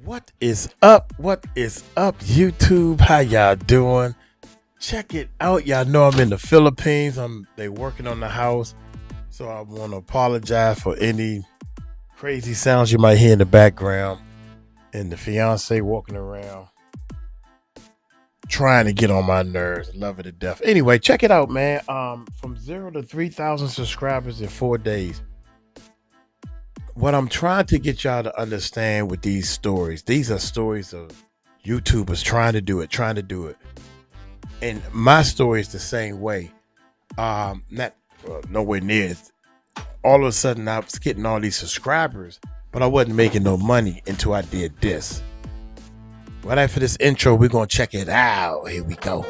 What is up? What is up, YouTube? How y'all doing? Check it out. Y'all know I'm in the Philippines. They working on the house, so I want to apologize for any crazy sounds you might hear in the background. And the fiance walking around, trying to get on my nerves. Love it to death. Anyway, check it out, man. From 0 to 3,000 subscribers in 4 days. What I'm trying to get y'all to understand with these stories, these are stories of YouTubers trying to do it. And my story is the same way. Not nowhere near. All of a sudden, I was getting all these subscribers, but I wasn't making no money until I did this. Right after this intro, we're going to check it out. Here we go.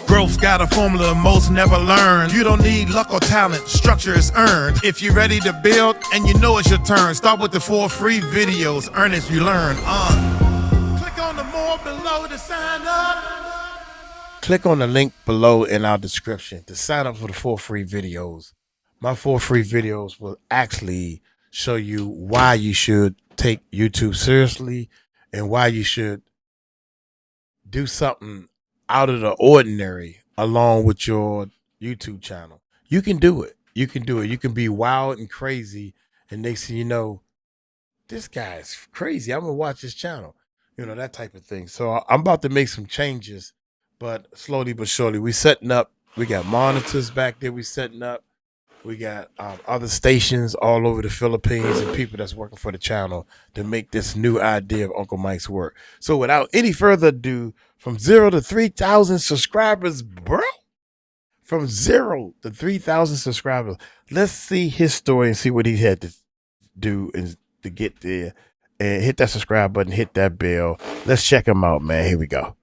Growth's got a formula most never learn. You don't need luck or talent, structure is earned. If you're ready to build and you know it's your turn, start with the 4 free videos, earn as you learn. Click on the more below to sign up. Click on the link below in our description to sign up for the 4 free videos. My 4 free videos will actually show you why you should take YouTube seriously and why you should do something out of the ordinary along with your YouTube channel. You can do it. You can be wild and crazy, and next thing you know, this guy is crazy. I'm gonna watch his channel. You know, that type of thing. So I'm about to make some changes, but slowly but surely we setting up. We got monitors back there. We setting up. We got other stations all over the Philippines and people that's working for the channel to make this new idea of Uncle Mike's work. So without any further ado, from 0 to 3,000 subscribers, bro. From 0 to 3,000 subscribers. Let's see his story and see what he had to do to get there. And hit that subscribe button, hit that bell. Let's check him out, man. Here we go.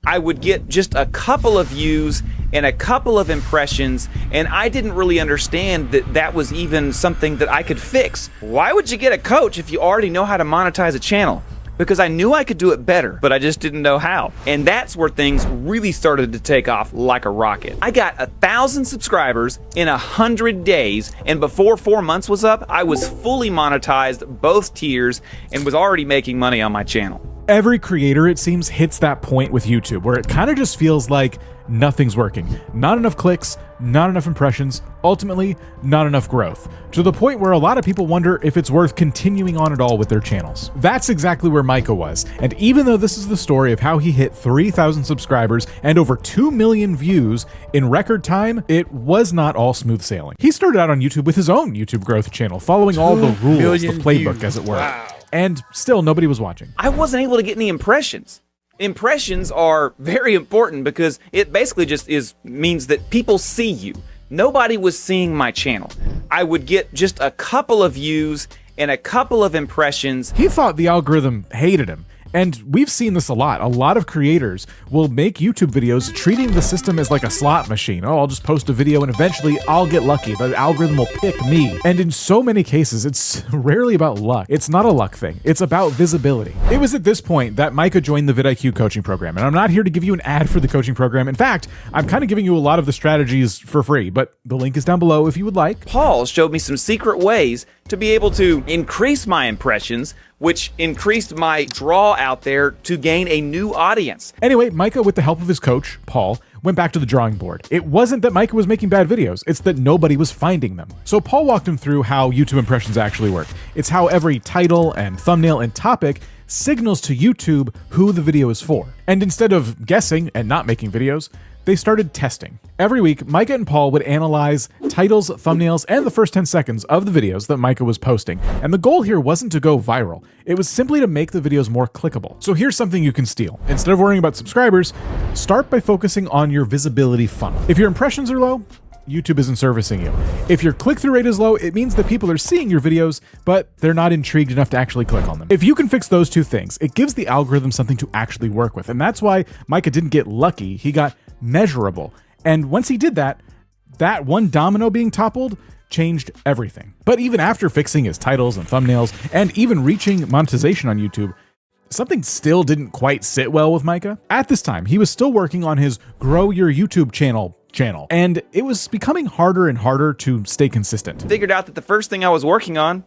I would get just a couple of views and a couple of impressions, and I didn't really understand that that was even something that I could fix. Why would you get a coach if you already know how to monetize a channel? Because I knew I could do it better, but I just didn't know how. And that's where things really started to take off like a rocket. I got 1,000 subscribers in 100 days, and before 4 months was up, I was fully monetized, both tiers, and was already making money on my channel. Every creator, it seems, hits that point with YouTube where it kind of just feels like nothing's working. Not enough clicks, not enough impressions, ultimately not enough growth, to the point where a lot of people wonder if it's worth continuing on at all with their channels. That's exactly where Micah was, and even though this is the story of how he hit 3,000 subscribers and over 2 million views in record time, it was not all smooth sailing. He started out on YouTube with his own YouTube growth channel, following all the rules, the playbook views. as it were. Wow. And still nobody was watching. I wasn't able to get any impressions. Impressions are very important because it basically just means that people see you. Nobody was seeing my channel. I would get just a couple of views and a couple of impressions. He thought the algorithm hated him. And we've seen this a lot. A lot of creators will make YouTube videos treating the system as like a slot machine. Oh, I'll just post a video and eventually I'll get lucky. The algorithm will pick me. And in so many cases, it's rarely about luck. It's not a luck thing. It's about visibility. It was at this point that Micah joined the VidIQ coaching program. And I'm not here to give you an ad for the coaching program. In fact, I'm kind of giving you a lot of the strategies for free, but the link is down below if you would like. Paul showed me some secret ways to be able to increase my impressions, which increased my draw out there to gain a new audience. Anyway, Micah, with the help of his coach, Paul, went back to the drawing board. It wasn't that Micah was making bad videos, it's that nobody was finding them. So Paul walked him through how YouTube impressions actually work. It's how every title and thumbnail and topic signals to YouTube who the video is for. And instead of guessing and not making videos, they started testing. Every week, Micah and Paul would analyze titles, thumbnails, and the first 10 seconds of the videos that Micah was posting. And the goal here wasn't to go viral. It was simply to make the videos more clickable. So here's something you can steal. Instead of worrying about subscribers, start by focusing on your visibility funnel. If your impressions are low, YouTube isn't servicing you. If your click-through rate is low, it means that people are seeing your videos, but they're not intrigued enough to actually click on them. If you can fix those two things, it gives the algorithm something to actually work with. And that's why Micah didn't get lucky, he got measurable. And once he did that, that one domino being toppled changed everything. But even after fixing his titles and thumbnails, and even reaching monetization on YouTube, something still didn't quite sit well with Micah. At this time, he was still working on his Grow Your YouTube channel, and it was becoming harder and harder to stay consistent. Figured out that the first thing I was working on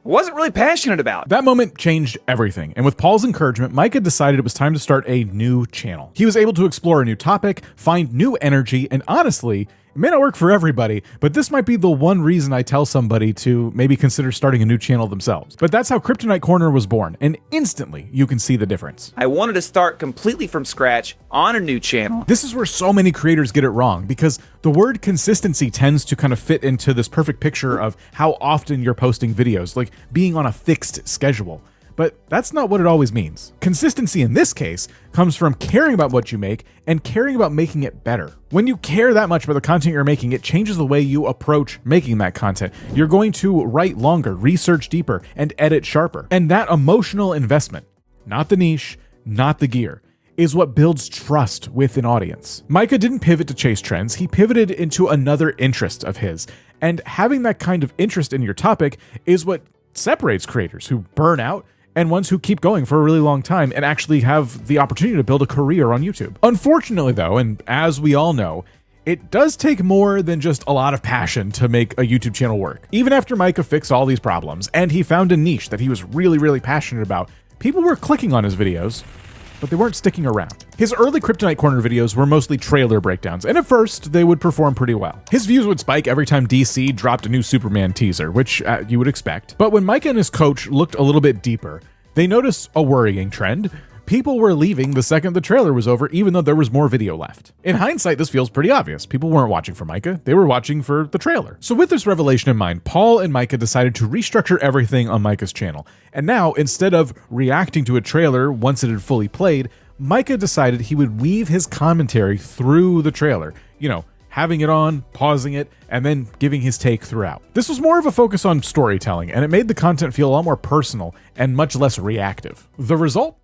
wasn't really passionate about. That moment changed everything, and with Paul's encouragement, Micah decided it was time to start a new channel. He was able to explore a new topic, find new energy, and honestly, it may not work for everybody, but this might be the one reason I tell somebody to maybe consider starting a new channel themselves. But that's how Kryptonite Corner was born, and instantly you can see the difference. I wanted to start completely from scratch on a new channel. This is where so many creators get it wrong, because the word consistency tends to kind of fit into this perfect picture of how often you're posting videos, like being on a fixed schedule. But that's not what it always means. Consistency in this case comes from caring about what you make and caring about making it better. When you care that much about the content you're making, it changes the way you approach making that content. You're going to write longer, research deeper, and edit sharper. And that emotional investment, not the niche, not the gear, is what builds trust with an audience. Micah didn't pivot to chase trends, he pivoted into another interest of his. And having that kind of interest in your topic is what separates creators who burn out and ones who keep going for a really long time and actually have the opportunity to build a career on YouTube. Unfortunately though, and as we all know, it does take more than just a lot of passion to make a YouTube channel work. Even after Micah fixed all these problems and he found a niche that he was really passionate about, people were clicking on his videos, but they weren't sticking around. His early Kryptonite Corner videos were mostly trailer breakdowns, and at first, they would perform pretty well. His views would spike every time DC dropped a new Superman teaser, which you would expect. But when Micah and his coach looked a little bit deeper, they noticed a worrying trend. People were leaving the second the trailer was over, even though there was more video left. In hindsight, this feels pretty obvious. People weren't watching for Micah, they were watching for the trailer. So with this revelation in mind, Paul and Micah decided to restructure everything on Micah's channel. And now, instead of reacting to a trailer once it had fully played, Micah decided he would weave his commentary through the trailer. Having it on, pausing it, and then giving his take throughout. This was more of a focus on storytelling, and it made the content feel a lot more personal and much less reactive. The result?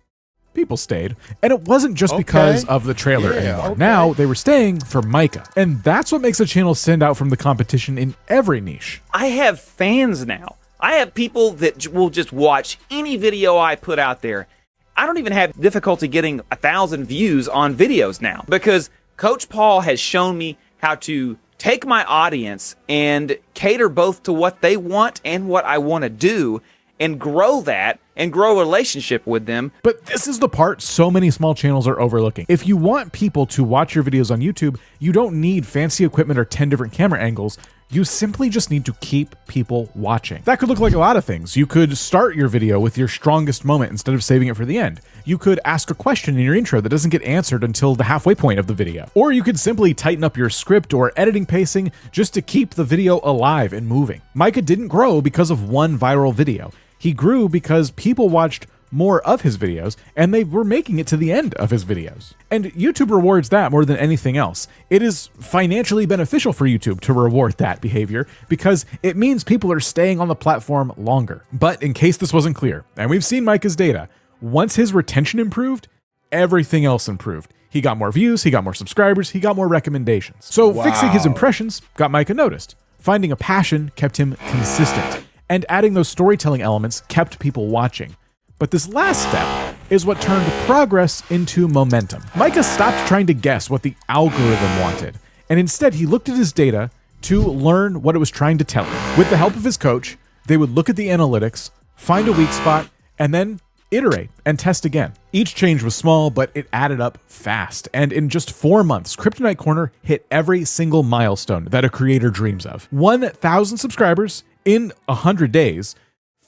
People stayed. And it wasn't just because of the trailer anymore. Now, they were staying for Micah. And that's what makes a channel stand out from the competition in every niche. I have fans now. I have people that will just watch any video I put out there. I don't even have difficulty getting 1,000 views on videos now because Coach Paul has shown me how to take my audience and cater both to what they want and what I want to do and grow that and grow a relationship with them. But this is the part so many small channels are overlooking. If you want people to watch your videos on YouTube, you don't need fancy equipment or 10 different camera angles. You simply just need to keep people watching. That could look like a lot of things. You could start your video with your strongest moment instead of saving it for the end. You could ask a question in your intro that doesn't get answered until the halfway point of the video. Or you could simply tighten up your script or editing pacing just to keep the video alive and moving. Micah didn't grow because of one viral video. He grew because people watched more of his videos, and they were making it to the end of his videos. And YouTube rewards that more than anything else. It is financially beneficial for YouTube to reward that behavior because it means people are staying on the platform longer. But in case this wasn't clear, and we've seen Micah's data, once his retention improved, everything else improved. He got more views, he got more subscribers, he got more recommendations. So fixing his impressions got Micah noticed. Finding a passion kept him consistent. And adding those storytelling elements kept people watching. But this last step is what turned progress into momentum. Micah stopped trying to guess what the algorithm wanted, and instead he looked at his data to learn what it was trying to tell him. With the help of his coach, they would look at the analytics, find a weak spot, and then iterate and test again. Each change was small, but it added up fast. And in just 4 months, Kryptonite Corner hit every single milestone that a creator dreams of. 1,000 subscribers in 100 days,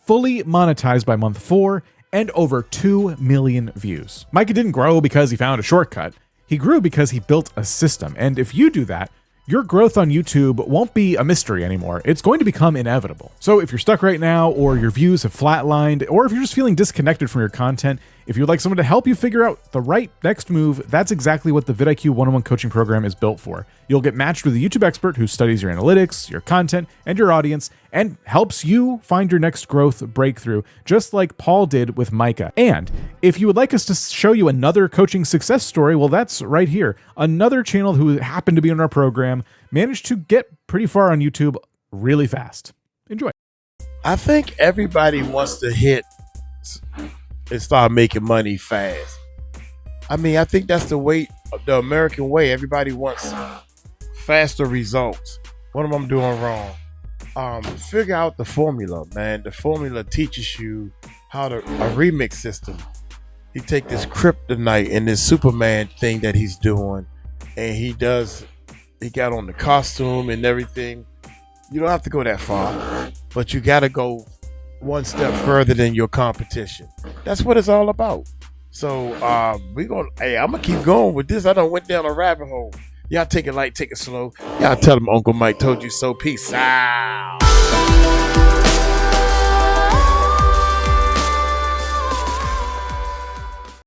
fully monetized by month 4, and over 2 million views. Micah didn't grow because he found a shortcut. He grew because he built a system. And if you do that, your growth on YouTube won't be a mystery anymore. It's going to become inevitable. So if you're stuck right now, or your views have flatlined, or if you're just feeling disconnected from your content, if you'd like someone to help you figure out the right next move, that's exactly what the VidIQ one-on-one coaching program is built for. You'll get matched with a YouTube expert who studies your analytics, your content, and your audience, and helps you find your next growth breakthrough, just like Paul did with Micah. And if you would like us to show you another coaching success story, well, that's right here. Another channel who happened to be in our program managed to get pretty far on YouTube really fast. Enjoy. I think everybody wants to hit and start making money fast. I mean, I think that's the way, the American way. Everybody wants faster results. What am I doing wrong? figure out the formula, man. The formula teaches you how to a remix system. He take this kryptonite and this Superman thing that he's doing, and he got on the costume and everything. You don't have to go that far, but you got to go one step further than your competition. That's what it's all about. So I'm gonna keep going with this. I done went down a rabbit hole. Y'all take it light, take it slow. Y'all tell them Uncle Mike told you so. Peace out.